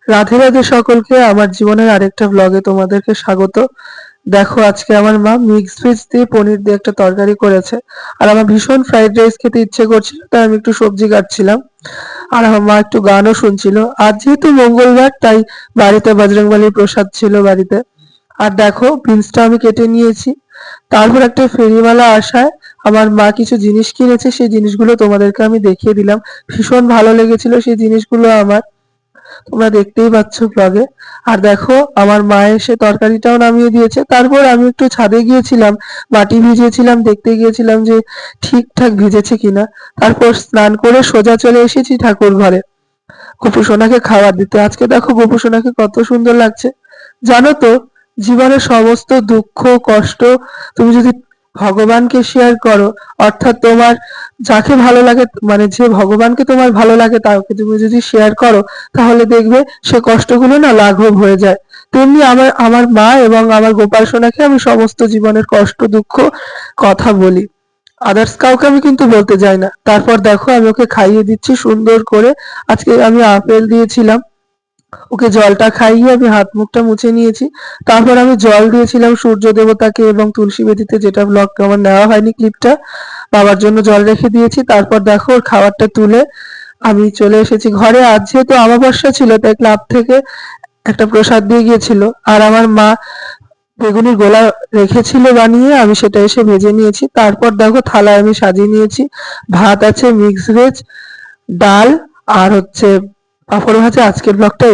রাধে রাধে সকলকে, আমার জীবনের আরেকটা ব্লগে তোমাদেরকে স্বাগত। দেখো, আজকে আমার মা মিক্স ভেজ দিয়ে পনির দিয়ে একটা তরকারি করেছে। আর আমার ভীষণ ফ্রাইড রাইস খেতে ইচ্ছে করছিল, তাই আমি একটু সবজি কাটছিলাম। আর আমার মা একটু গানও শুনছিল। আজ যেহেতু মঙ্গলবার, তাই বাড়িতে বজরংবলীর প্রসাদ ছিল বাড়িতে। আর দেখো, বিনসটা আমি কেটে নিয়েছি। তারপর একটা ফেরিওয়ালা আসায় আমার মা কিছু জিনিস কিনেছে, সেই জিনিসগুলো তোমাদেরকে আমি দেখিয়ে দিলাম। ভীষণ ভালো লেগেছিল সেই জিনিসগুলো আমার, তোমরা দেখতেই পাচ্ছ ব্লগে। আর দেখো, আমার মা এসে তরকারিটাও নামিয়ে দিয়েছে। তারপর আমি একটু ছাদে গিয়েছিলাম, মাটি ভিজিয়েছিলাম, দেখতে গিয়েছিলাম যে ঠিকঠাক ভিজেছে কিনা। তারপর স্নান করে সোজা চলে এসেছি ঠাকুর ঘরে গোপু সোনাকে খাবার দিতে। আজকে দেখো গোপু সোনাকে কত সুন্দর লাগছে। জানো তো, জীবনের সমস্ত দুঃখ কষ্ট তুমি যদি ভগবানকে শেয়ার করো, অর্থাৎ তোমার যাকে ভালো লাগে, মানে যে ভগবানকে তোমার ভালো লাগে তাকে তুমি যদি শেয়ার করো, তাহলে দেখবে সে কষ্টগুলো না লাঘব হয়ে যায়। তেমনি আমার আমার মা এবং আমার গোপাল সোনাকে আমি সমস্ত জীবনের কষ্ট দুঃখ কথা বলি, আদার্স কাউকে আমি কিন্তু বলতে যাই না। তারপর দেখো, আমি ওকে খাইয়ে দিচ্ছি সুন্দর করে। আজকে আমি আপেল দিয়েছিলাম, ওকে জলটা খাইয়ে আমি হাত মুখটা মুছে নিয়েছি। তারপর আমি জল দিয়েছিলাম সূর্য দেবতাকে এবং তুলসী বেদিতে, যেটা ব্লগ আমার নেওয়া হয়নি ক্লিপটা, বাবার জন্য জল রেখে দিয়েছি। তারপর দেখো, ওর খাবারটা তুলে আমি চলে এসেছি ঘরে। আজ যেহেতু অমাবস্যা ছিল, তাই ক্লাব থেকে একটা প্রসাদ দিয়ে গিয়েছিল। আর আমার মা বেগুনের গোলা রেখেছিল বানিয়ে, আমি সেটা এসে ভেজে নিয়েছি। তারপর দেখো, থালায় আমি সাজিয়ে নিয়েছি। ভাত আছে, মিক্স ভেজ, ডাল, আর হচ্ছে পাঁপড় ভাজা। আজকের ব্লগটা